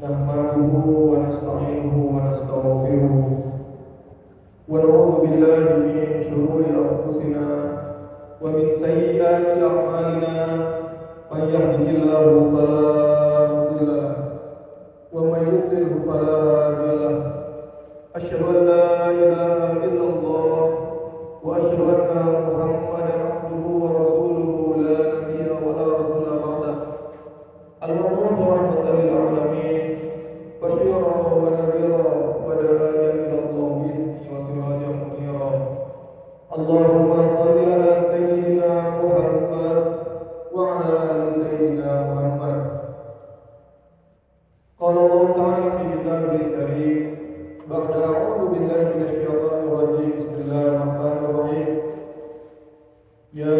نحمده ونستعينه ونستغفره ونعوذ بالله من شرور أنفسنا ومن سيئات أعمالنا من يهده الله فلا مضل له ومن يضلل فلا هادي له أشهد أن لا إله إلا الله وأشهد أن محمدا عبده ورسوله لا نبي ولا رسول بعده المبعوث رحمة للعالمين بشيرا ونذيرا وداعيا إلى الله بإذنه وسراجا منيرا اللهم صل على سيدنا محمد وعلى آل سيدنا محمد قال الله تعالى في كتابه الكريم بعد أعوذ بالله من الشيطان الرجيم بسم الله الرحمن الرحيم يا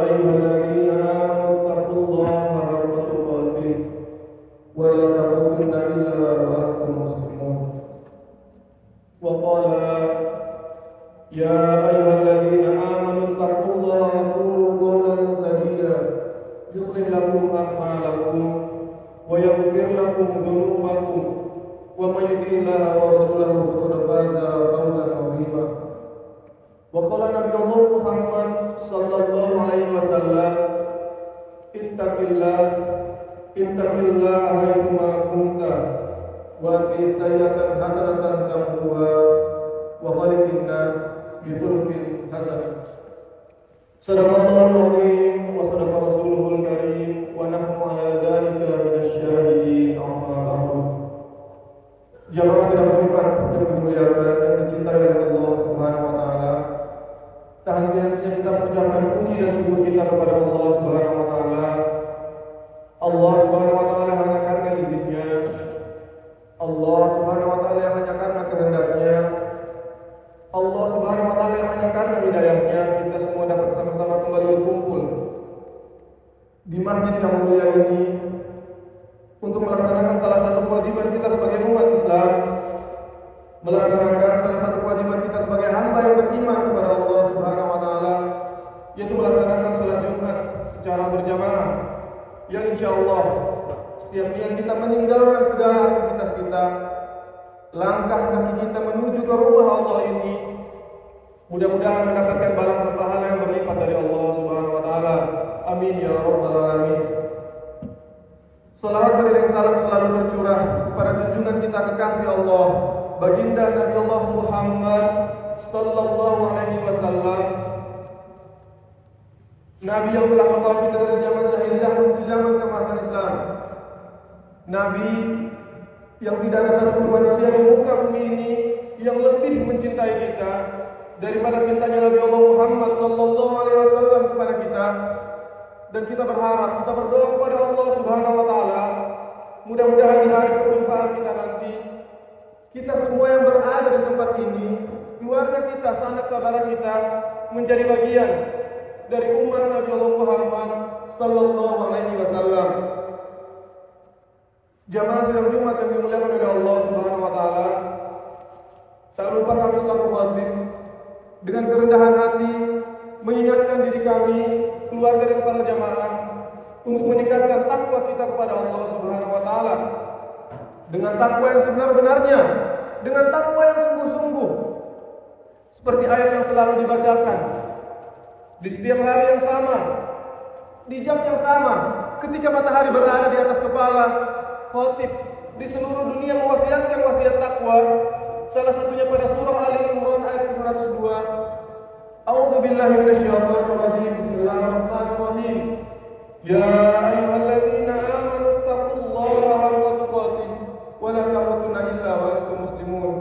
أيها الذين آمنوا اتقوا الله حق تقاته ولا تموتن إلا وأنتم مسلمون وقال يا أيها الذين آمنوا اتقوا الله وقولوا قولا سديدا يصلح لكم أعمالكم ويغفر لكم ذنوبكم ومن يطع الله ورسوله فقد فاز فوزا عظيما وقال نبي الله محمد صلى الله عليه وسلم اتق الله حيثما كنت وأتي سيئة حسنة تمحوها وخالق الناس بخلق حسن صدق الله العظيم وصدق رسوله الكريم ونحن على ذلك من الشاهدين أما بعد. Jamaah sidang Jumat yang dimuliakan dan dicintai oleh Allah Subhanahu wa taala. Tak henti-hentinya kita mengucapkan puji dan syukur kita kepada Allah Subhanahu wa taala. Allah Subhanahu wa taala hanya karena izinnya, Allah Subhanahu wa taala hanya karena kehendaknya, Allah Subhanahu wa taala hanya karena hidayahnya kita semua dapat sama-sama kembali berkumpul di masjid yang mulia ini untuk melaksanakan salah satu kewajiban kita sebagai umat Islam, melaksanakan salah satu kewajiban kita sebagai hamba yang beriman kepada Allah Subhanahu wa taala, yaitu melaksanakan salat Jumat secara berjamaah. Yang insyaallah setiap niat kita meninggalkan segala aktivitas kita, langkah kaki kita menuju ke rumah Allah ini, mudah-mudahan mendapatkan balasan pahala yang berlipat dari Allah Subhanahu wa taala. Amin ya rabbal alamin. Salawat dan salam selalu tercurah kepada junjungan kita kekasih Allah, baginda Nabi Allah Muhammad sallallahu alaihi wasallam, Nabi yang telah membawa kita dari zaman jahiliyah menuju zaman keemasan Islam, Nabi yang tidak ada satu manusia di muka bumi ini yang lebih mencintai kita daripada cintanya Nabi Allah Muhammad sallallahu alaihi wasallam kepada kita. Dan kita berharap, kita berdoa kepada Allah Subhanahu wa taala, mudah-mudahan di hari perjumpaan kita nanti, kita semua yang berada di tempat ini, keluarga kita, sanak saudara kita, menjadi bagian dari umat Nabi Allah Muhammad sallallahu alaihi wasallam. Jamaah sidang Jumat yang dimuliakan oleh Allah Subhanahu wa taala, tak lupa kami selaku khatib dengan kerendahan hati mengingatkan diri kami, keluarga dan para jamaah untuk meningkatkan takwa kita kepada Allah Subhanahu wa taala dengan takwa yang sebenar-benarnya, dengan takwa yang sungguh-sungguh, seperti ayat yang selalu dibacakan di setiap hari yang sama, di jam yang sama, ketika matahari berada di atas kepala, khatib di seluruh dunia mewasiatkan wasiat takwa. Salah satunya pada surah Ali Imran ayat ke-102. A'udzu billahi minasyaitonir rajim. Bismillahirrahmanirrahim. Ya ayyuhalladzina amanu taqullaha haqqa tuqatih wa la tamutunna illa wa antum muslimun.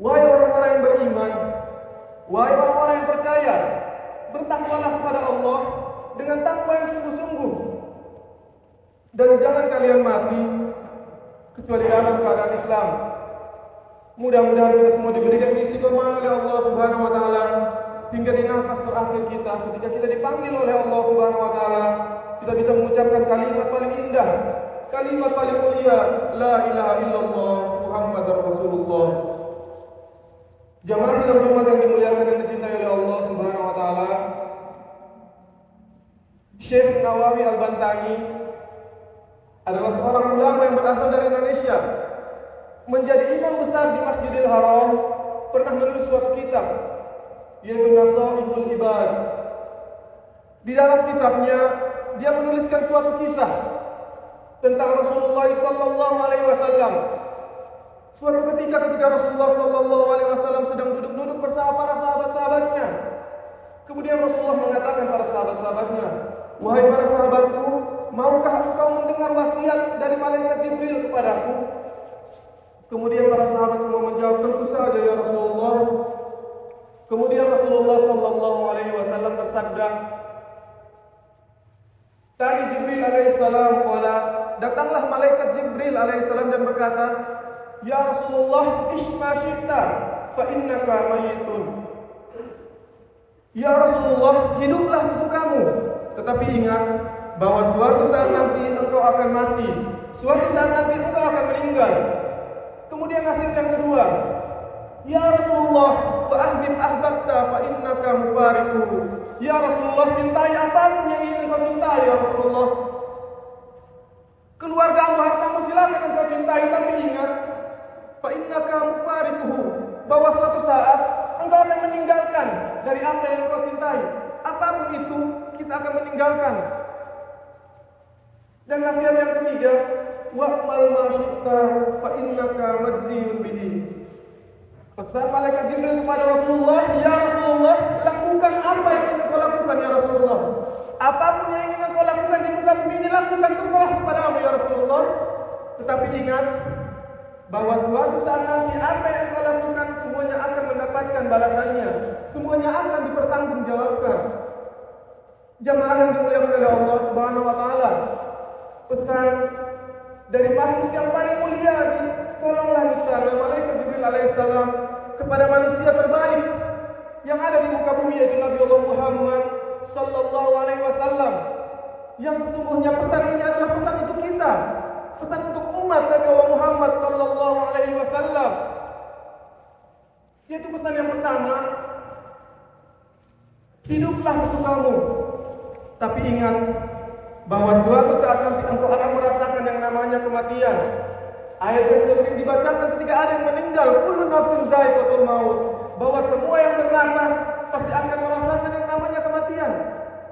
Wahai orang-orang yang beriman, wahai orang-orang yang percaya, bertakwalah kepada Allah dengan takwa yang sungguh-sungguh. Dan jangan kalian mati kecuali dalam keadaan Islam. Mudah-mudahan kita semua diberikan istiqomah oleh Allah Subhanahu wa taala hingga di nafas terakhir kita, ketika kita dipanggil oleh Allah Subhanahu wa taala, kita bisa mengucapkan kalimat paling indah, kalimat paling mulia, la ilaha illallah Muhammadar Rasulullah. Jamaah sidang Jumat yang dimuliakan dan dicintai oleh Allah Subhanahu wa taala, Syekh Nawawi Al-Bantani adalah seorang ulama yang berasal dari Indonesia. menjadi imam besar di Masjidil Haram pernah menulis suatu kitab, yaitu Nasaihul Ibad. Di dalam kitabnya dia menuliskan suatu kisah tentang Rasulullah sallallahu alaihi wasallam. Suatu ketika Rasulullah sallallahu alaihi wasallam sedang duduk-duduk bersama para sahabat-sahabatnya. Kemudian Rasulullah mengatakan pada sahabat-sahabatnya, "Wahai para sahabatku, maukah engkau mendengar wasiat dari malaikat Jibril kepadaku?" Kemudian para sahabat semua menjawab, "Tentu saja ya Rasulullah." Kemudian Rasulullah sallallahu alaihi wasallam bersabda, "Tadi Jibril alaihissalam datanglah malaikat Jibril alaihissalam dan berkata, 'Ya Rasulullah, ishma syi'ta fa innaka mayyitun.'" Ya Rasulullah, hiduplah sesukamu, tetapi ingat bahwa suatu saat nanti engkau akan mati, suatu saat nanti engkau akan meninggal. Kemudian nasihat yang kedua, "Ya Rasulullah, wa ahbib ahbabta fa innaka mufariquhu." Ya Rasulullah, cintai apapun yang ingin engkau cintai ya Rasulullah. Keluargamu, hartamu silakan engkau cintai, tapi ingat, fa innaka mufariquhu, bahwa suatu saat engkau akan meninggalkan dari apa yang engkau cintai. Apapun itu, kita akan meninggalkan. Dan nasihat yang ketiga, wa'mal ma syi'ta fa innaka majziyun bihi. Pesan malaikat Jibril kepada Rasulullah, "Ya Rasulullah, lakukan apa yang ingin kau lakukan ya Rasulullah. Apapun yang ingin kau lakukan di muka bumi ini, lakukan, terserah kepadamu ya Rasulullah. Tetapi ingat bahwa suatu saat nanti apa yang kau lakukan semuanya akan mendapatkan balasannya, semuanya akan dipertanggungjawabkan." Jamaah yang dimuliakan oleh Allah Subhanahu wa taala, pesan dari makhluk yang paling mulia di kolong langit sana, malaikat Jibril alaihissalam, kepada manusia terbaik yang ada di muka bumi, yaitu Nabi Allah Muhammad sallallahu alaihi wasallam. Yang sesungguhnya pesan ini adalah pesan untuk kita, pesan untuk umat Nabi Allah Muhammad sallallahu alaihi wasallam. Yaitu pesan yang pertama, hiduplah sesukamu, tapi ingat bahwa suatu saat nanti engkau akan merasakan yang namanya kematian. Ayat tersebut dibacakan ketika ada yang meninggal, kullu nafsin dha'iqatul maut, bahwa semua yang bernapas pasti akan merasakan yang namanya kematian.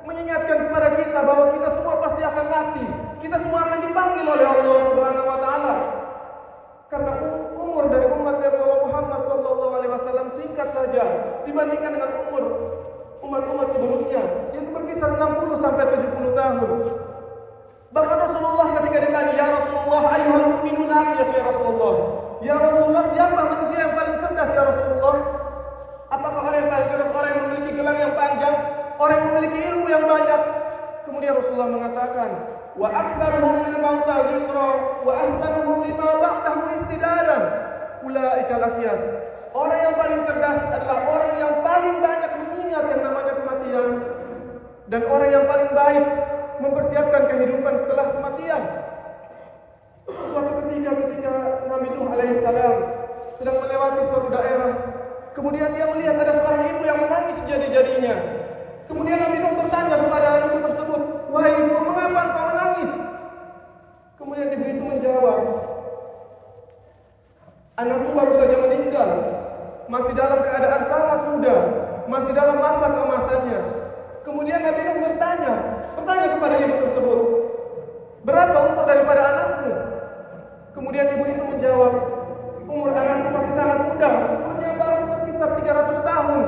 Mengingatkan kepada kita bahwa kita semua pasti akan mati. Kita semua akan dipanggil oleh Allah Subhanahu wa taala. Karena umur dari umat Nabi Muhammad sallallahu alaihi wasallam singkat saja dibandingkan dengan umur umat-umat sebelumnya, yaitu berkisar 60 sampai 70 tahun. Bahkan Rasulullah ketika ditanya, "Ya Rasulullah, ayyuhal mu'minun aqyas ya Rasulullah." Ya Rasulullah, siapa manusia yang paling cerdas ya Rasulullah? Apakah orang yang paling cerdas, orang yang memiliki gelar yang panjang, orang yang memiliki ilmu yang banyak? Kemudian Rasulullah mengatakan, "Wa aktsaruhum lil mauta dzikra wa ahsanuhum lima ba'dahu istidadan. Ulaikal aqyas." Orang yang paling cerdas adalah orang yang paling banyak mengingat yang namanya kematian, dan orang yang paling baik mempersiapkan kehidupan setelah kematian. Suatu ketika Nabi Nuh alaihissalam sedang melewati suatu daerah, kemudian dia melihat ada seorang ibu yang menangis jadi-jadinya. Kemudian Nabi Nuh bertanya kepada ibu tersebut, "Wahai ibu, mengapa engkau menangis?" Kemudian ibu itu menjawab, "Anakku baru saja meninggal, masih dalam keadaan sangat muda, masih dalam masa keemasannya." Kemudian Nabi Nuh bertanya kepada ibu tersebut, "Berapa umur daripada anakmu?" Kemudian ibu itu menjawab, "Umur anakku masih sangat muda, umurnya baru berkisar 300 tahun."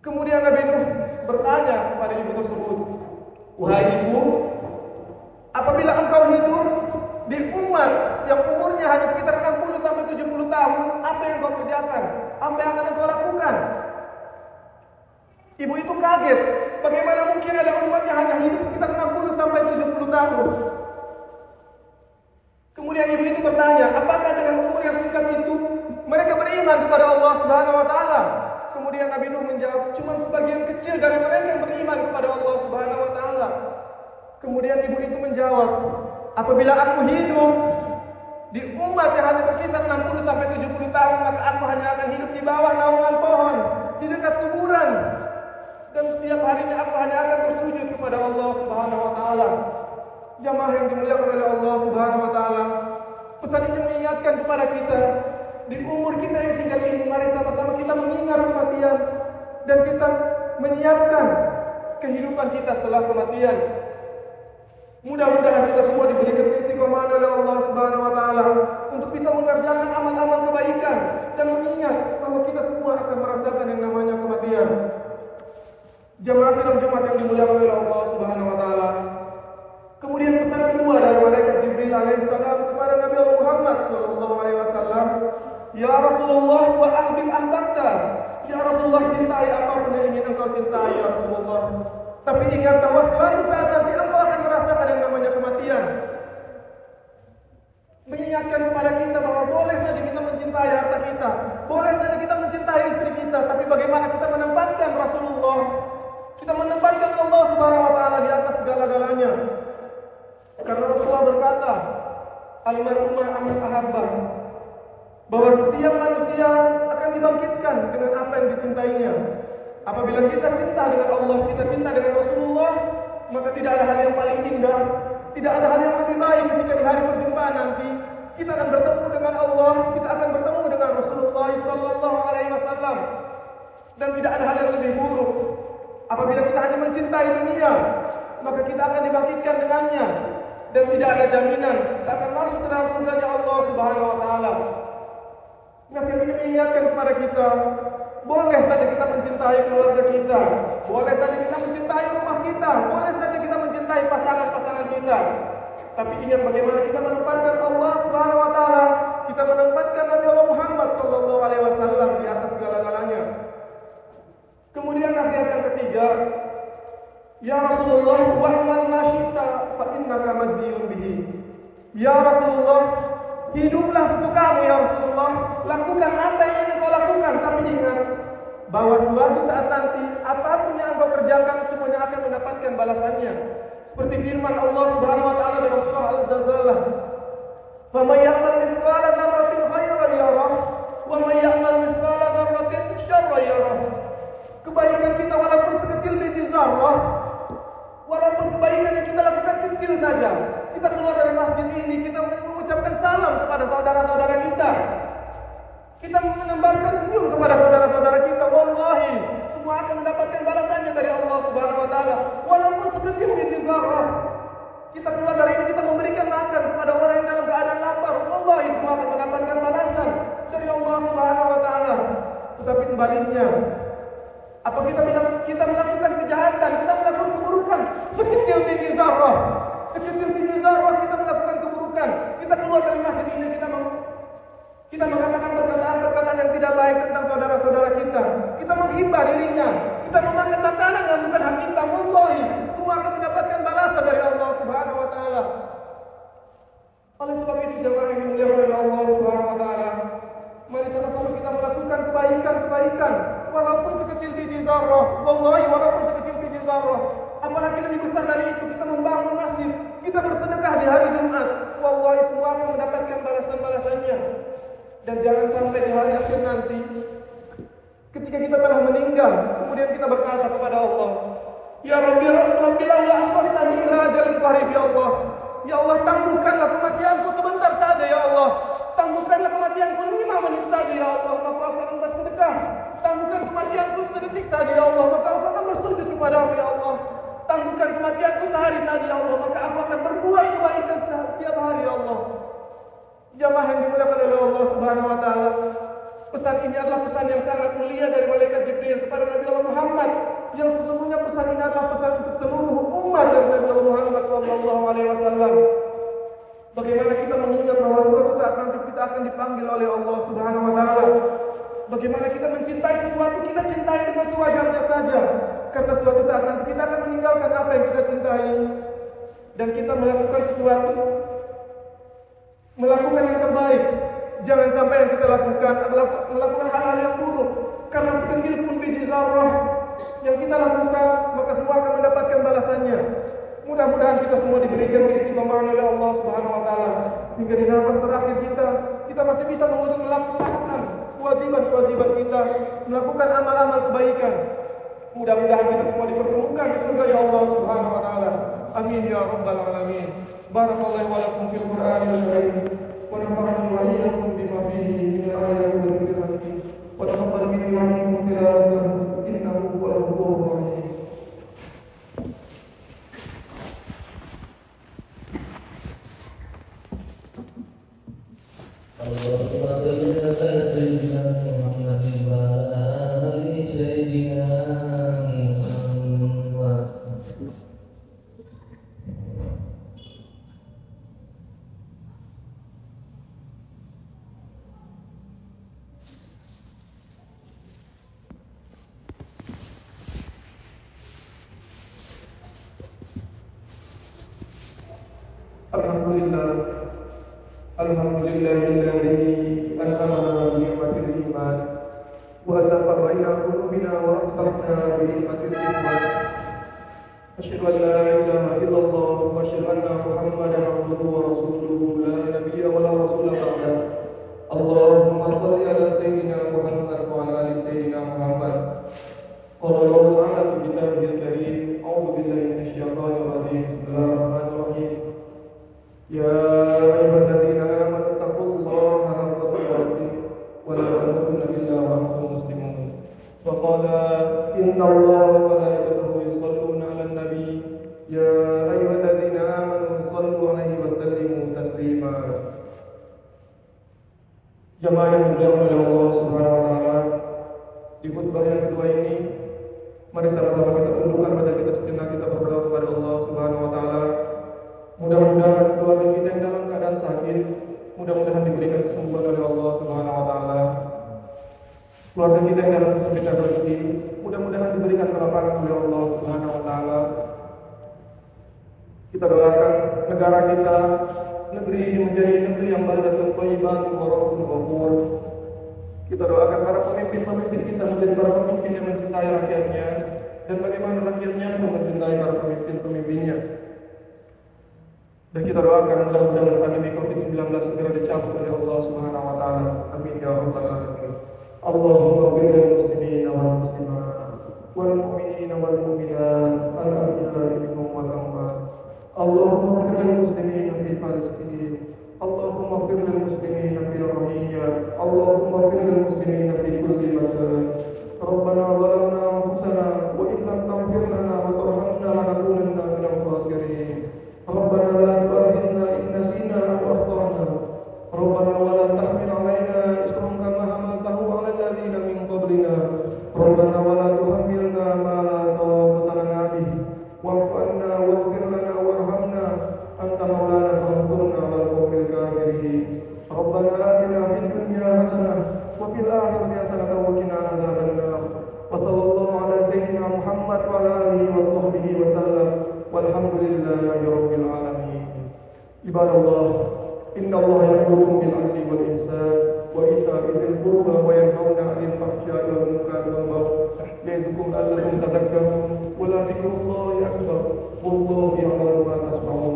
Kemudian Nabi Nuh bertanya kepada ibu tersebut, "Wahai ibu, apabila engkau hidup di umat yang umurnya hanya sekitar 60 sampai 70 tahun, apa yang kau kerjakan? Apa yang akan kau lakukan?" Ibu itu kaget, bagaimana mungkin ada umat yang hanya hidup sekitar 60 sampai 70 tahun. Kemudian ibu itu bertanya, apakah dengan umur yang singkat itu mereka beriman kepada Allah Subhanahu wa taala? Kemudian Nabi Nuh menjawab, cuma sebagian kecil dari mereka yang beriman kepada Allah Subhanahu wa taala. Kemudian ibu itu menjawab, apabila aku hidup di umat yang hanya berkisar 60 sampai 70 tahun, maka aku hanya akan hidup di bawah naungan pohon, di dekat kuburan. Dan setiap harinya aku hanya akan bersujud kepada Allah Subhanahu wa taala. Jamaah yang dimuliakan oleh Allah Subhanahu wa taala, Pesan ini mengingatkan kepada kita di umur kita yang singkat ini, mari sama-sama kita mengingat kematian dan kita menyiapkan kehidupan kita setelah kematian. Mudah-mudahan kita semua diberikan keistiqomahan oleh Allah Subhanahu wa taala untuk bisa mengerjakan amal-amal kebaikan dan mengingat bahwa kita semua akan merasakan yang namanya kematian. Jamaah sidang Jumat yang dimuliakan oleh Allah Subhanahu wa taala. Kemudian pesan kedua dari malaikat Jibril alaihissalam kepada Nabi Muhammad sallallahu alaihi wasallam, "Ya Rasulullah wa ahbib ahbabta." Ya Rasulullah, cintai apapun yang ingin engkau cintai ya Rasulullah. Tapi ingat bahwa suatu saat nanti engkau akan merasakan yang namanya kematian. Mengingatkan kepada kita bahwa boleh saja kita mencintai harta kita, boleh saja kita mencintai istri kita, tapi bagaimana kita menempatkan Rasulullah, kita menempatkan Allah Subhanahu wa taala di atas segala-galanya. Karena Rasulullah berkata, "Al-mar'u aman ahabbah," bahwa setiap manusia akan dibangkitkan dengan apa yang dicintainya. Apabila kita cinta dengan Allah, kita cinta dengan Rasulullah, maka tidak ada hal yang paling indah, tidak ada hal yang lebih baik ketika di hari perjumpaan nanti kita akan bertemu dengan Allah, kita akan bertemu dengan Rasulullah sallallahu alaihi wasallam. Dan tidak ada hal yang lebih buruk apabila kita hanya mencintai dunia, maka kita akan dibangkitkan dengannya dan tidak ada jaminan kita akan masuk ke dalam surganya Allah Subhanahu wa taala. Nasihat ini mengingatkan kepada kita, boleh saja kita mencintai keluarga kita, boleh saja kita mencintai rumah kita, boleh saja kita mencintai pasangan-pasangan kita. Tapi ingat bagaimana kita menempatkan Allah Subhanahu wa taala, kita menempatkan Nabi Muhammad sallallahu alaihi wasallam di atas segala-galanya. Kemudian nasihat yang ketiga, "Ya Rasulullah, wa'mal ma syi'ta fa innaka majziyun bihi." Ya Rasulullah, hiduplah sesukamu ya Rasulullah, lakukan apa yang ingin kau lakukan, tapi ingat bahwa suatu saat nanti apapun yang kau kerjakan semuanya akan mendapatkan balasannya. Seperti firman Allah Subhanahu wa taala dalam surah Al-Zalzalah, "Wa may ya'mal mithqala dzarratin khairan yarah, wa may ya'mal mithqala dzarratin syarran yarah." Kebaikan kita walaupun sekecil biji zarrah, walaupun kebaikan yang kita lakukan kecil saja, kita keluar dari masjid ini, kita mengucapkan salam kepada saudara-saudara kita, kita menebarkan senyum kepada saudara-saudara kita, wallahi semua akan mendapatkan balasannya dari Allah Subhanahu wa taala. Walaupun sekecil biji zarrah, kita keluar dari ini, kita memberikan makan kepada orang yang dalam keadaan lapar, wallahi semua akan mendapatkan balasan dari Allah Subhanahu wa taala. Tetapi sebaliknya, apa kita melakukan kejahatan, kita melakukan keburukan sekecil biji zarrah, kita melakukan keburukan, kita keluar dari masjid ini, kita mengatakan perkataan-perkataan yang tidak baik tentang saudara-saudara kita menghibah dirinya, kita memakan makanan yang bukan hak kita, wallahi semua akan mendapatkan balasan dari Allah Subhanahu wa taala. Oleh sebab itu jemaah yang dimuliakan oleh Allah Subhanahu wa taala, mari sama-sama kita melakukan kebaikan walaupun sekecil biji zarrah, wallahi walaupun sekecil biji zarrah. Apalagi lebih besar dari itu, kita membangun masjid, kita bersedekah di hari Jumat, wallahi semua akan mendapatkan balasan-balasannya. Dan jangan sampai di hari akhir nanti, ketika kita telah meninggal, kemudian kita berkata kepada Allah, "Ya Rabbi, Rabbilah ya akhirtani ila ajalin qarib ya Allah." Ya Allah, tangguhkanlah kematianku sebentar saja ya Allah. Tangguhkanlah kematianku 5 menit saja ya Allah, maka aku akan bersedekah. Tangguhkan kematianku sedetik saja ya Allah, maka aku akan bersujud kepadamu ya Allah. Tangguhkan kematianku sehari saja ya Allah, maka aku akan berbuat kebaikan setiap hari ya Allah. Jamaah yang dimuliakan oleh Allah Subhanahu wa taala, pesan ini adalah pesan yang sangat mulia dari malaikat Jibril kepada Nabi Allah Muhammad, yang sesungguhnya pesan ini adalah pesan untuk seluruh umat dari Nabi Allah Muhammad sallallahu alaihi wasallam. Bagaimana kita mengingat bahwa suatu saat nanti kita akan dipanggil oleh Allah Subhanahu wa taala. Bagaimana kita mencintai sesuatu, kita cintai dengan sewajarnya saja. Karena suatu saat nanti kita akan meninggalkan apa yang kita cintai dan kita melakukan sesuatu, melakukan yang terbaik. Jangan sampai yang kita lakukan adalah melakukan hal-hal yang buruk. Karena sekecil pun biji zarrah yang kita lakukan, maka semua akan mendapatkan balasannya. Mudah-mudahan kita semua diberikan keistiqomahan oleh Allah Subhanahu wa taala hingga di nafas terakhir kita masih bisa melakukan kewajiban-kewajiban kita, melakukan amal-amal kebaikan. Mudah-mudahan kita semua dipertemukan di surga ya Allah Subhanahu wa taala. Amin ya rabbal alamin. Barakallahu wa lakum fil Qur'anil karim. Wa اللهم صل على سيدنا محمد وعلى آل سيدنا محمد. Alhamdulillahilladzi an'amana bi ni'matil iman wa alafa baina qulubina wa asbahna bi ni'matil iman. Asyhadu an la ilaha illallah wa asyhadu anna Muhammadan abduhu wa rasuluhu la nabiyya wa la rasula ba'da. Allahumma shalli ala sayyidina Muhammad wa ala ali sayyidina Muhammad. Qala Allahu ta'ala fi kitabihil karim, a'udzu billahi minasy syaithanir rajim. Bismillahirrahmanirrahim. Ya ayyuhalladzina amanu taqullaha haqqa tuqatih wa la tamutunna illa wa antum muslimun. Wa qala innallaha wa malaikatahu yusholluna 'alan nabi ya ayyuhalladzina amanu shallu 'alaihi wa sallimu taslima. Jamaah yang dimuliakan oleh Allah Subhanahu wa taala, di khutbah yang kedua ini mari sama-sama kita tundukkan wajah kita sejenak, kita berdoa kepada Allah Subhanahu wa taala. Mudah-mudahan keluarga kita yang dalam keadaan sakit, mudah-mudahan diberikan kesembuhan oleh Allah Subhanahu wa taala. Keluarga kita yang dalam kesulitan rezeki, mudah-mudahan diberikan kelapangan oleh Allah Subhanahu wa taala. Kita doakan negara kita, negeri ini menjadi negeri yang baldatun thayyibatun wa rabbun ghafur. Kita doakan para pemimpin-pemimpin kita menjadi para pemimpin yang mencintai rakyatnya, dan bagaimana rakyatnya pun mencintai para pemimpin-pemimpinnya. Dan kita doakan mudah-mudahan pandemi COVID-19 segera dicabut oleh Allah Subhanahu wa taala. Amin ya rabbal alamin. Allahumma ighfir lil muslimina wal muslimat wal mu'minina wal mu'minat al ahya'i minhum wal amwat. Allahumma ighfir lil muslimina fi Palestin. Allahumma ighfir lil muslimina fi Rohingya. Allahumma ighfir lil muslimina fi kulli makan. Rabbana zalamna anfusana wa in lam taghfir lana wa tarhamna lanakunanna minal khasirin. ربنا لا تؤاخذنا إن نسينا أو أخطأنا ربنا ولا تحمل علينا إصرا كما حملته على الذين من قبلنا ربنا ولا تحملنا ما لا طاقة لنا به واعف عنا واغفر لنا وارحمنا أنت مولانا فانصرنا على القوم الكافرين ربنا آتنا في الدنيا حسنة وفي الآخرة حسنة وقنا عذاب النار وصلى الله على سيدنا محمد وعلى آله وصحبه وسلم والحمد لله رب العالمين. Ibadallah, inna Allah ya'murukum bil 'adli wal ihsan wa ita'i dzil qurba wa yanhauna 'anil fahsya'i wal munkari wal baghi ya'idzukum la'allakum tadhakkarun wa la dzikrullahi akbar wallahu ya'lamu ma tasna'un.